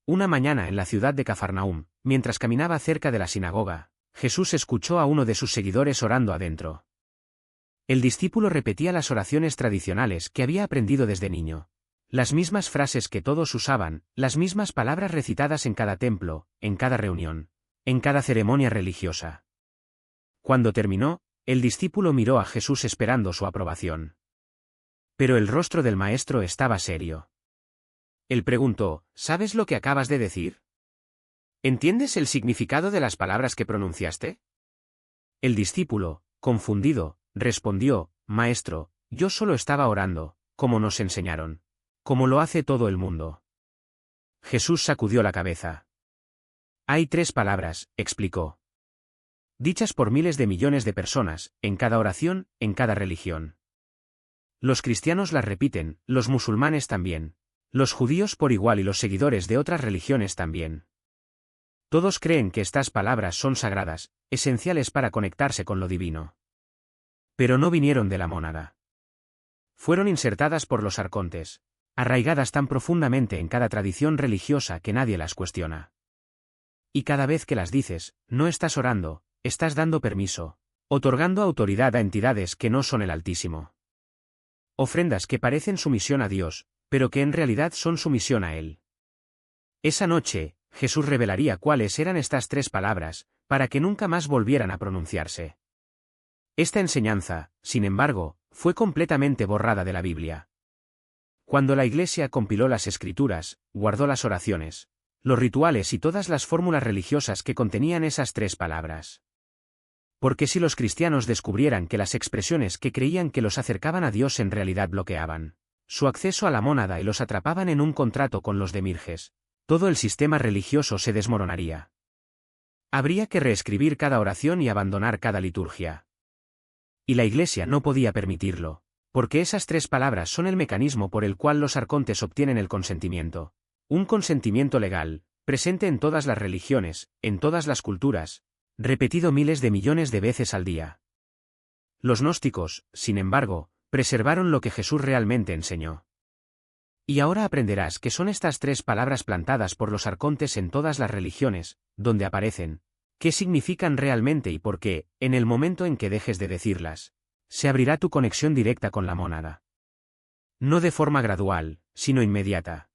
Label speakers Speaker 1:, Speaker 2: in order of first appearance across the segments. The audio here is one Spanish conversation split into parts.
Speaker 1: Una mañana en la ciudad de Cafarnaúm, mientras caminaba cerca de la sinagoga, Jesús escuchó a uno de sus seguidores orando adentro. El discípulo repetía las oraciones tradicionales que había aprendido desde niño. Las mismas frases que todos usaban, las mismas palabras recitadas en cada templo, en cada reunión, en cada ceremonia religiosa. Cuando terminó, el discípulo miró a Jesús esperando su aprobación. Pero el rostro del maestro estaba serio. Él preguntó, ¿sabes lo que acabas de decir? ¿Entiendes el significado de las palabras que pronunciaste? El discípulo, confundido, respondió, Maestro, yo solo estaba orando, como nos enseñaron, como lo hace todo el mundo. Jesús sacudió la cabeza. Hay 3 palabras, explicó. Dichas por miles de millones de personas, en cada oración, en cada religión. Los cristianos las repiten, los musulmanes también, los judíos por igual y los seguidores de otras religiones también. Todos creen que estas palabras son sagradas, esenciales para conectarse con lo divino. Pero no vinieron de la mónada. Fueron insertadas por los arcontes, arraigadas tan profundamente en cada tradición religiosa que nadie las cuestiona. Y cada vez que las dices, no estás orando, estás dando permiso, otorgando autoridad a entidades que no son el Altísimo. Ofrendas que parecen sumisión a Dios, pero que en realidad son sumisión a Él. Esa noche, Jesús revelaría cuáles eran estas 3 palabras, para que nunca más volvieran a pronunciarse. Esta enseñanza, sin embargo, fue completamente borrada de la Biblia. Cuando la Iglesia compiló las Escrituras, guardó las oraciones, los rituales y todas las fórmulas religiosas que contenían esas 3 palabras. Porque si los cristianos descubrieran que las expresiones que creían que los acercaban a Dios en realidad bloqueaban su acceso a la mónada y los atrapaban en un contrato con los demirges, todo el sistema religioso se desmoronaría. Habría que reescribir cada oración y abandonar cada liturgia. Y la Iglesia no podía permitirlo, porque esas 3 palabras son el mecanismo por el cual los arcontes obtienen el consentimiento. Un consentimiento legal, presente en todas las religiones, en todas las culturas, repetido miles de millones de veces al día. Los gnósticos, sin embargo, preservaron lo que Jesús realmente enseñó. Y ahora aprenderás que son estas 3 palabras plantadas por los arcontes en todas las religiones, donde aparecen, qué significan realmente y por qué, en el momento en que dejes de decirlas, se abrirá tu conexión directa con la mónada. No de forma gradual, sino inmediata.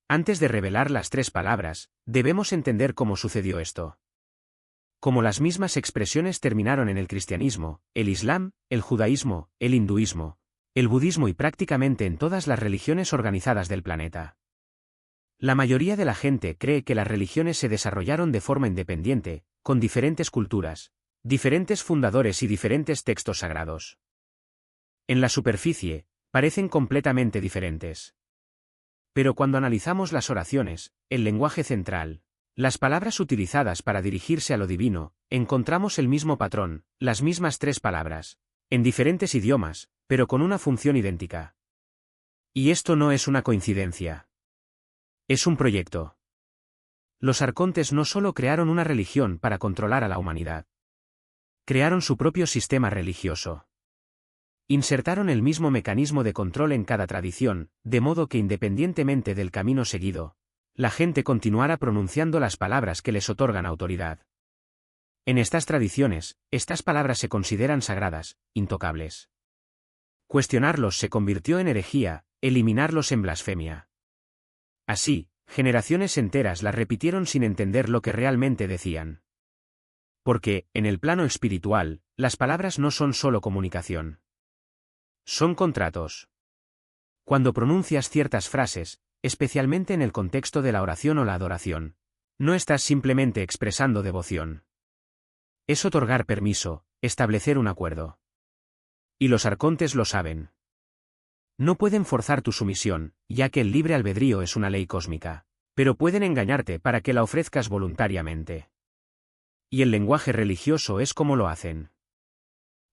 Speaker 1: Antes de revelar las 3 palabras, debemos entender cómo sucedió esto. Como las mismas expresiones terminaron en el cristianismo, el islam, el judaísmo, el hinduismo, el budismo y prácticamente en todas las religiones organizadas del planeta. La mayoría de la gente cree que las religiones se desarrollaron de forma independiente, con diferentes culturas, diferentes fundadores y diferentes textos sagrados. En la superficie, parecen completamente diferentes. Pero cuando analizamos las oraciones, el lenguaje central, las palabras utilizadas para dirigirse a lo divino, encontramos el mismo patrón, las mismas 3 palabras, en diferentes idiomas, pero con una función idéntica. Y esto no es una coincidencia. Es un proyecto. Los arcontes no solo crearon una religión para controlar a la humanidad. Crearon su propio sistema religioso. Insertaron el mismo mecanismo de control en cada tradición, de modo que independientemente del camino seguido, la gente continuara pronunciando las palabras que les otorgan autoridad. En estas tradiciones, estas palabras se consideran sagradas, intocables. Cuestionarlos se convirtió en herejía, eliminarlos en blasfemia. Así, generaciones enteras las repitieron sin entender lo que realmente decían. Porque, en el plano espiritual, las palabras no son solo comunicación. Son contratos. Cuando pronuncias ciertas frases, especialmente en el contexto de la oración o la adoración, no estás simplemente expresando devoción. Es otorgar permiso, establecer un acuerdo. Y los arcontes lo saben. No pueden forzar tu sumisión, ya que el libre albedrío es una ley cósmica, pero pueden engañarte para que la ofrezcas voluntariamente. Y el lenguaje religioso es como lo hacen.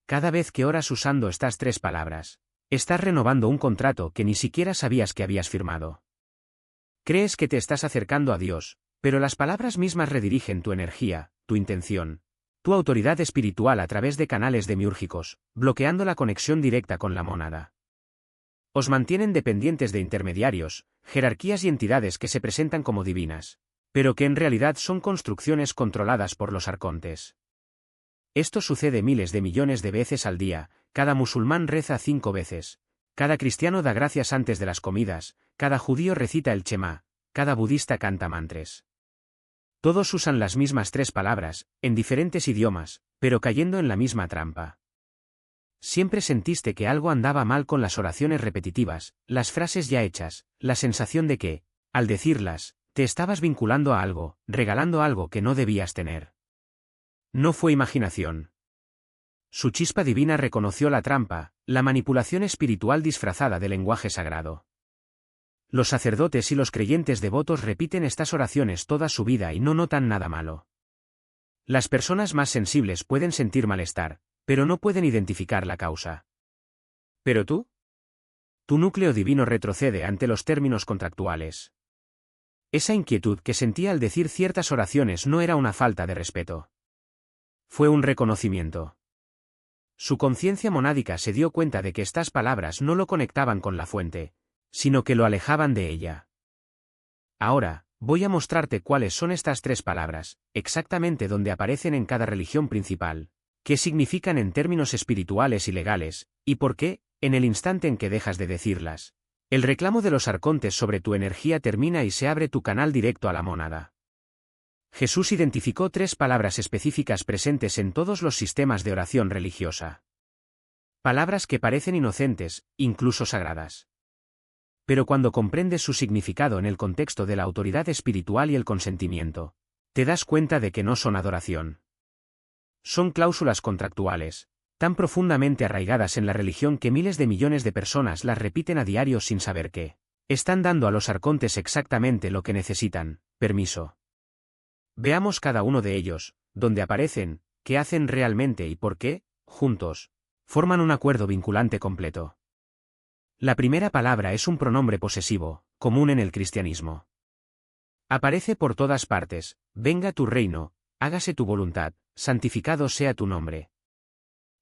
Speaker 1: Cada vez que oras usando estas 3 palabras, estás renovando un contrato que ni siquiera sabías que habías firmado. Crees que te estás acercando a Dios, pero las palabras mismas redirigen tu energía, tu intención, tu autoridad espiritual a través de canales demiúrgicos, bloqueando la conexión directa con la mónada. Os mantienen dependientes de intermediarios, jerarquías y entidades que se presentan como divinas, pero que en realidad son construcciones controladas por los arcontes. Esto sucede miles de millones de veces al día, cada musulmán reza 5 veces, cada cristiano da gracias antes de las comidas, cada judío recita el Shema, cada budista canta mantras. Todos usan las mismas 3 palabras, en diferentes idiomas, pero cayendo en la misma trampa. Siempre sentiste que algo andaba mal con las oraciones repetitivas, las frases ya hechas, la sensación de que, al decirlas, te estabas vinculando a algo, regalando algo que no debías tener. No fue imaginación. Su chispa divina reconoció la trampa, la manipulación espiritual disfrazada de lenguaje sagrado. Los sacerdotes y los creyentes devotos repiten estas oraciones toda su vida y no notan nada malo. Las personas más sensibles pueden sentir malestar, pero no pueden identificar la causa. ¿Pero tú? Tu núcleo divino retrocede ante los términos contractuales. Esa inquietud que sentía al decir ciertas oraciones no era una falta de respeto. Fue un reconocimiento. Su conciencia monádica se dio cuenta de que estas palabras no lo conectaban con la fuente, sino que lo alejaban de ella. Ahora, voy a mostrarte cuáles son estas 3 palabras, exactamente donde aparecen en cada religión principal, qué significan en términos espirituales y legales, y por qué, en el instante en que dejas de decirlas, el reclamo de los arcontes sobre tu energía termina y se abre tu canal directo a la mónada. Jesús identificó 3 palabras específicas presentes en todos los sistemas de oración religiosa. Palabras que parecen inocentes, incluso sagradas. Pero cuando comprendes su significado en el contexto de la autoridad espiritual y el consentimiento, te das cuenta de que no son adoración. Son cláusulas contractuales, tan profundamente arraigadas en la religión que miles de millones de personas las repiten a diario sin saber que están dando a los arcontes exactamente lo que necesitan: permiso. Veamos cada uno de ellos, dónde aparecen, qué hacen realmente y por qué, juntos, forman un acuerdo vinculante completo. La primera palabra es un pronombre posesivo, común en el cristianismo. Aparece por todas partes: venga tu reino, hágase tu voluntad, santificado sea tu nombre.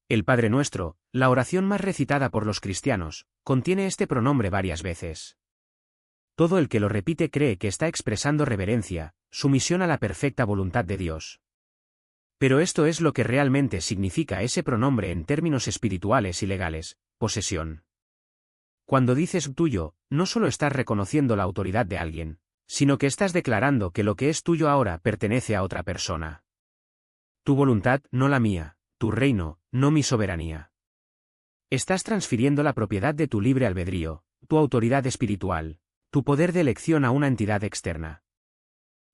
Speaker 1: El Padre Nuestro, la oración más recitada por los cristianos, contiene este pronombre varias veces. Todo el que lo repite cree que está expresando reverencia, sumisión a la perfecta voluntad de Dios. Pero esto es lo que realmente significa ese pronombre en términos espirituales y legales: posesión. Cuando dices tuyo, no solo estás reconociendo la autoridad de alguien, sino que estás declarando que lo que es tuyo ahora pertenece a otra persona. Tu voluntad, no la mía; tu reino, no mi soberanía. Estás transfiriendo la propiedad de tu libre albedrío, tu autoridad espiritual, tu poder de elección a una entidad externa.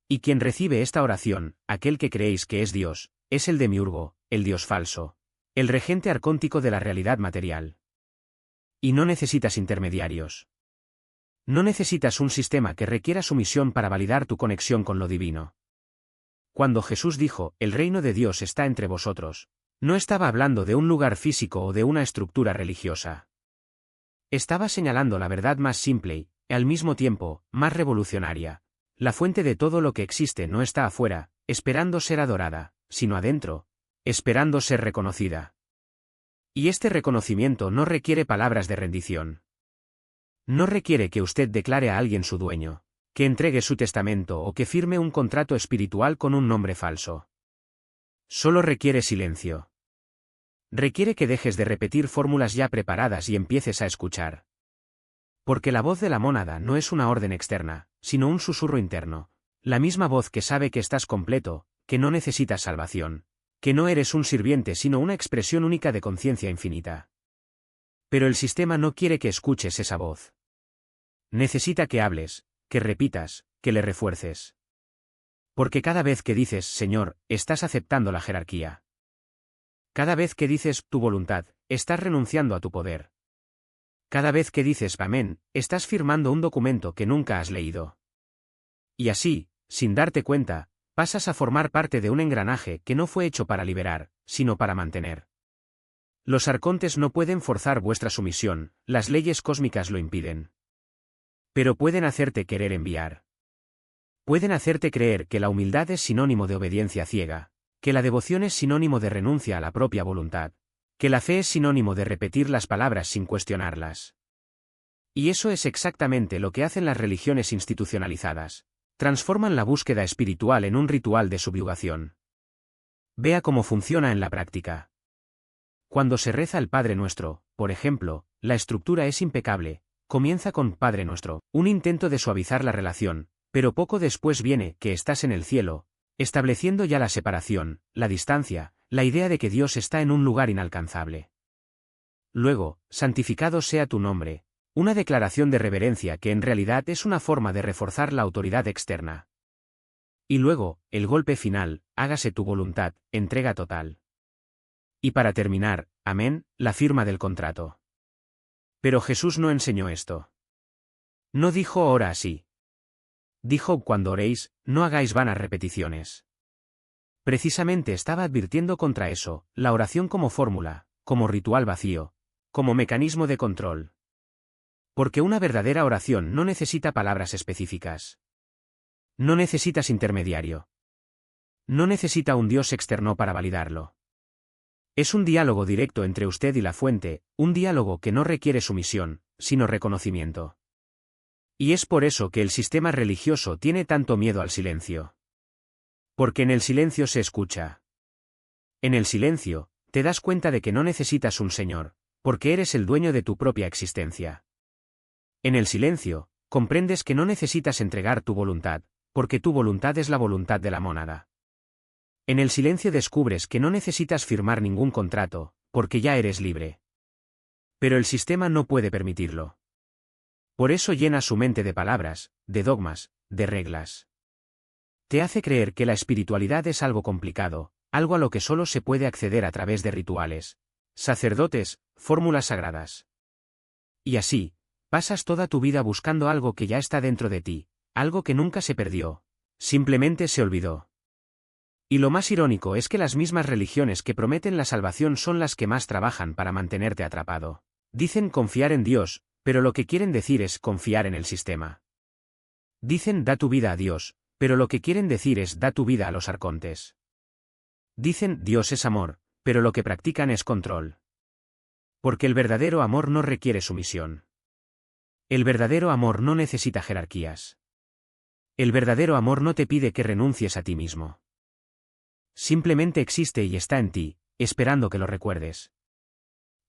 Speaker 1: Y quien recibe esta oración, aquel que creéis que es Dios, es el demiurgo, el Dios falso, el regente arcóntico de la realidad material. Y no necesitas intermediarios. No necesitas un sistema que requiera sumisión para validar tu conexión con lo divino. Cuando Jesús dijo, el reino de Dios está entre vosotros, no estaba hablando de un lugar físico o de una estructura religiosa. Estaba señalando la verdad más simple y, al mismo tiempo, más revolucionaria. La fuente de todo lo que existe no está afuera, esperando ser adorada, sino adentro, esperando ser reconocida. Y este reconocimiento no requiere palabras de rendición. No requiere que usted declare a alguien su dueño, que entregue su testamento o que firme un contrato espiritual con un nombre falso. Solo requiere silencio. Requiere que dejes de repetir fórmulas ya preparadas y empieces a escuchar. Porque la voz de la mónada no es una orden externa, sino un susurro interno, la misma voz que sabe que estás completo, que no necesitas salvación, que no eres un sirviente sino una expresión única de conciencia infinita. Pero el sistema no quiere que escuches esa voz. Necesita que hables, que repitas, que le refuerces. Porque cada vez que dices Señor, estás aceptando la jerarquía. Cada vez que dices tu voluntad, estás renunciando a tu poder. Cada vez que dices Amén, estás firmando un documento que nunca has leído. Y así, sin darte cuenta, pasas a formar parte de un engranaje que no fue hecho para liberar, sino para mantener. Los arcontes no pueden forzar vuestra sumisión, las leyes cósmicas lo impiden. Pero pueden hacerte querer enviar. Pueden hacerte creer que la humildad es sinónimo de obediencia ciega, que la devoción es sinónimo de renuncia a la propia voluntad, que la fe es sinónimo de repetir las palabras sin cuestionarlas. Y eso es exactamente lo que hacen las religiones institucionalizadas. Transforman la búsqueda espiritual en un ritual de subyugación. Vea cómo funciona en la práctica. Cuando se reza el Padre Nuestro, por ejemplo, la estructura es impecable. Comienza con Padre Nuestro, un intento de suavizar la relación, pero poco después viene que estás en el cielo, estableciendo ya la separación, la distancia, la idea de que Dios está en un lugar inalcanzable. Luego, santificado sea tu nombre, una declaración de reverencia que en realidad es una forma de reforzar la autoridad externa. Y luego, el golpe final, hágase tu voluntad, entrega total. Y para terminar, amén, la firma del contrato. Pero Jesús no enseñó esto. No dijo ora así. Dijo cuando oréis, no hagáis vanas repeticiones. Precisamente estaba advirtiendo contra eso, la oración como fórmula, como ritual vacío, como mecanismo de control. Porque una verdadera oración no necesita palabras específicas. No necesitas intermediario. No necesita un Dios externo para validarlo. Es un diálogo directo entre usted y la fuente, un diálogo que no requiere sumisión, sino reconocimiento. Y es por eso que el sistema religioso tiene tanto miedo al silencio. Porque en el silencio se escucha. En el silencio, te das cuenta de que no necesitas un Señor, porque eres el dueño de tu propia existencia. En el silencio, comprendes que no necesitas entregar tu voluntad, porque tu voluntad es la voluntad de la mónada. En el silencio descubres que no necesitas firmar ningún contrato, porque ya eres libre. Pero el sistema no puede permitirlo. Por eso llena su mente de palabras, de dogmas, de reglas. Te hace creer que la espiritualidad es algo complicado, algo a lo que solo se puede acceder a través de rituales, sacerdotes, fórmulas sagradas. Y así, pasas toda tu vida buscando algo que ya está dentro de ti, algo que nunca se perdió, simplemente se olvidó. Y lo más irónico es que las mismas religiones que prometen la salvación son las que más trabajan para mantenerte atrapado. Dicen confiar en Dios, pero lo que quieren decir es confiar en el sistema. Dicen da tu vida a Dios, pero lo que quieren decir es da tu vida a los arcontes. Dicen Dios es amor, pero lo que practican es control. Porque el verdadero amor no requiere sumisión. El verdadero amor no necesita jerarquías. El verdadero amor no te pide que renuncies a ti mismo. Simplemente existe y está en ti, esperando que lo recuerdes.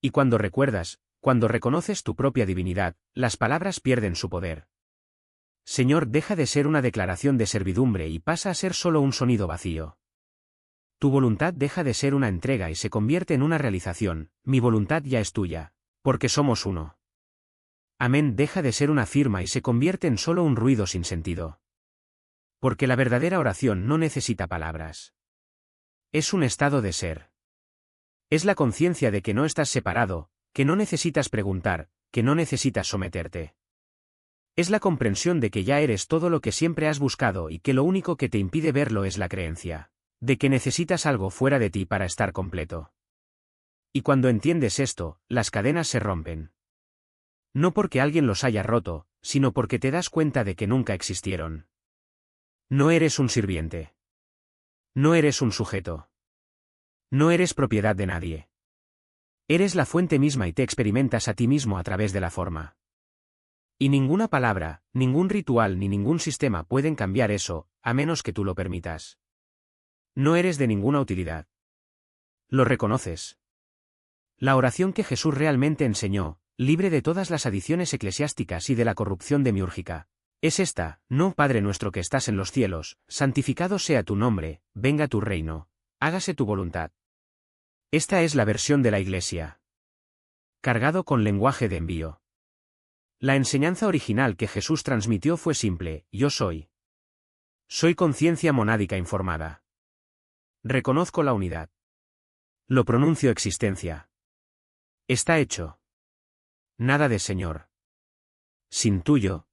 Speaker 1: Y cuando recuerdas, cuando reconoces tu propia divinidad, las palabras pierden su poder. Señor deja de ser una declaración de servidumbre y pasa a ser solo un sonido vacío. Tu voluntad deja de ser una entrega y se convierte en una realización, mi voluntad ya es tuya, porque somos uno. Amén deja de ser una firma y se convierte en solo un ruido sin sentido. Porque la verdadera oración no necesita palabras. Es un estado de ser. Es la conciencia de que no estás separado, que no necesitas preguntar, que no necesitas someterte. Es la comprensión de que ya eres todo lo que siempre has buscado y que lo único que te impide verlo es la creencia, de que necesitas algo fuera de ti para estar completo. Y cuando entiendes esto, las cadenas se rompen. No porque alguien los haya roto, sino porque te das cuenta de que nunca existieron. No eres un sirviente. No eres un sujeto. No eres propiedad de nadie. Eres la fuente misma y te experimentas a ti mismo a través de la forma. Y ninguna palabra, ningún ritual ni ningún sistema pueden cambiar eso, a menos que tú lo permitas. No eres de ninguna utilidad. Lo reconoces. La oración que Jesús realmente enseñó, libre de todas las adiciones eclesiásticas y de la corrupción demiúrgica, es esta: no Padre nuestro que estás en los cielos, santificado sea tu nombre, venga tu reino, hágase tu voluntad. Esta es la versión de la Iglesia. Cargado con lenguaje de envío. La enseñanza original que Jesús transmitió fue simple: yo soy. Soy conciencia monádica informada. Reconozco la unidad. Lo pronuncio existencia. Está hecho. Nada de Señor. Sin tuyo.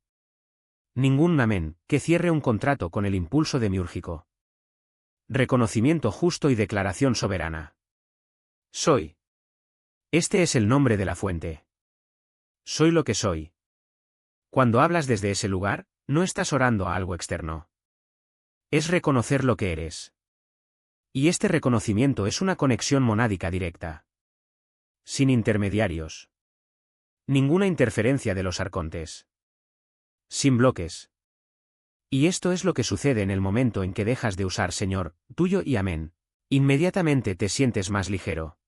Speaker 1: Ningún amén, que cierre un contrato con el impulso demiúrgico. Reconocimiento justo y declaración soberana. Soy. Este es el nombre de la fuente. Soy lo que soy. Cuando hablas desde ese lugar, no estás orando a algo externo. Es reconocer lo que eres. Y este reconocimiento es una conexión monádica directa. Sin intermediarios. Ninguna interferencia de los arcontes. Sin bloques. Y esto es lo que sucede en el momento en que dejas de usar Señor, tuyo y amén. Inmediatamente te sientes más ligero.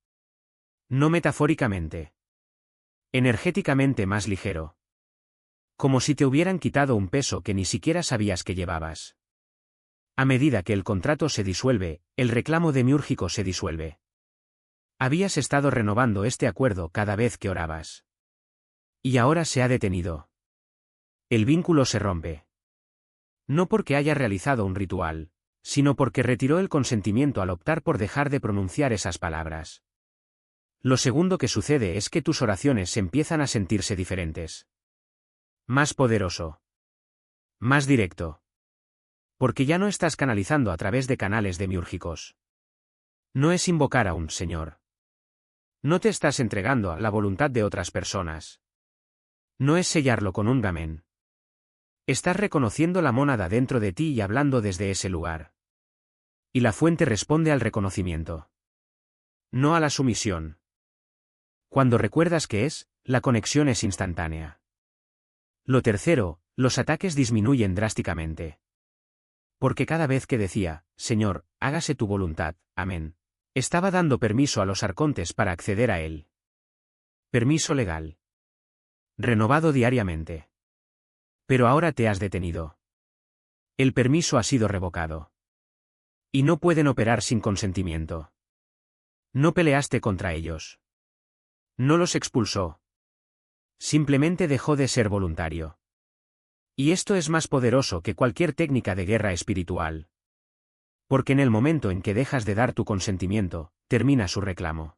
Speaker 1: No metafóricamente. Energéticamente más ligero. Como si te hubieran quitado un peso que ni siquiera sabías que llevabas. A medida que el contrato se disuelve, el reclamo demiúrgico se disuelve. Habías estado renovando este acuerdo cada vez que orabas. Y ahora se ha detenido. El vínculo se rompe. No porque haya realizado un ritual, sino porque retiró el consentimiento al optar por dejar de pronunciar esas palabras. Lo segundo que sucede es que tus oraciones empiezan a sentirse diferentes. Más poderoso. Más directo. Porque ya no estás canalizando a través de canales demiúrgicos. No es invocar a un Señor. No te estás entregando a la voluntad de otras personas. No es sellarlo con un amén. Estás reconociendo la mónada dentro de ti y hablando desde ese lugar. Y la fuente responde al reconocimiento. No a la sumisión. Cuando recuerdas qué es, la conexión es instantánea. Lo tercero, los ataques disminuyen drásticamente. Porque cada vez que decía, Señor, hágase tu voluntad, amén, estaba dando permiso a los arcontes para acceder a él. Permiso legal. Renovado diariamente. Pero ahora te has detenido. El permiso ha sido revocado. Y no pueden operar sin consentimiento. No peleaste contra ellos. No los expulsó. Simplemente dejó de ser voluntario. Y esto es más poderoso que cualquier técnica de guerra espiritual. Porque en el momento en que dejas de dar tu consentimiento, termina su reclamo.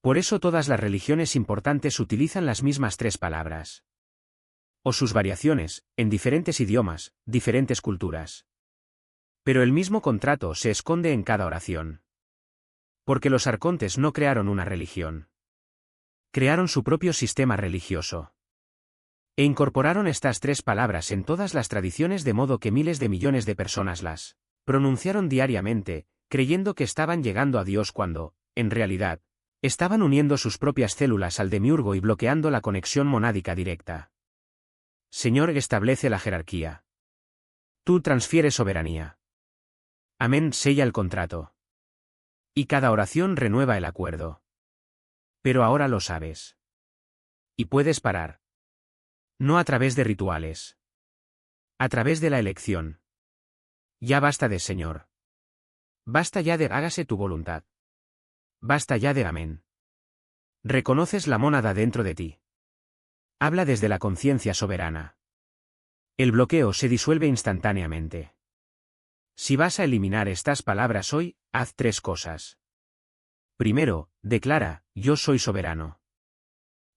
Speaker 1: Por eso todas las religiones importantes utilizan las mismas 3 palabras. O sus variaciones, en diferentes idiomas, diferentes culturas. Pero el mismo contrato se esconde en cada oración. Porque los arcontes no crearon una religión. Crearon su propio sistema religioso. E incorporaron estas 3 palabras en todas las tradiciones de modo que miles de millones de personas las pronunciaron diariamente, creyendo que estaban llegando a Dios cuando, en realidad, estaban uniendo sus propias células al demiurgo y bloqueando la conexión monádica directa. Señor establece la jerarquía. Tú transfieres soberanía. Amén sella el contrato. Y cada oración renueva el acuerdo. Pero ahora lo sabes. Y puedes parar. No a través de rituales. A través de la elección. Ya basta de Señor. Basta ya de hágase tu voluntad. Basta ya de amén. Reconoces la mónada dentro de ti. Habla desde la conciencia soberana. El bloqueo se disuelve instantáneamente. Si vas a eliminar estas palabras hoy, haz 3 cosas. Primero, declara, yo soy soberano.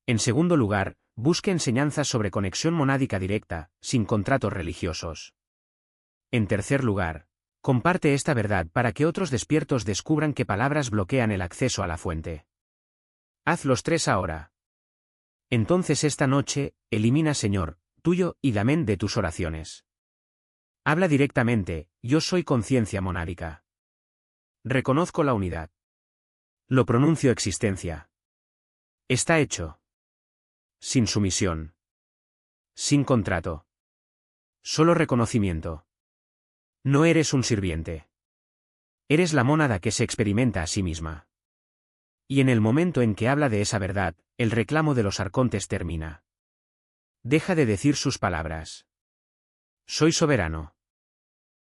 Speaker 1: En segundo lugar, busque enseñanzas sobre conexión monádica directa, sin contratos religiosos. En tercer lugar, comparte esta verdad para que otros despiertos descubran qué palabras bloquean el acceso a la fuente. Haz los 3 ahora. Entonces esta noche, elimina Señor, tuyo y amén de tus oraciones. Habla directamente, yo soy conciencia monádica. Reconozco la unidad. Lo pronuncio existencia. Está hecho. Sin sumisión. Sin contrato. Solo reconocimiento. No eres un sirviente. Eres la mónada que se experimenta a sí misma. Y en el momento en que habla de esa verdad, el reclamo de los arcontes termina. Deja de decir sus palabras. Soy soberano.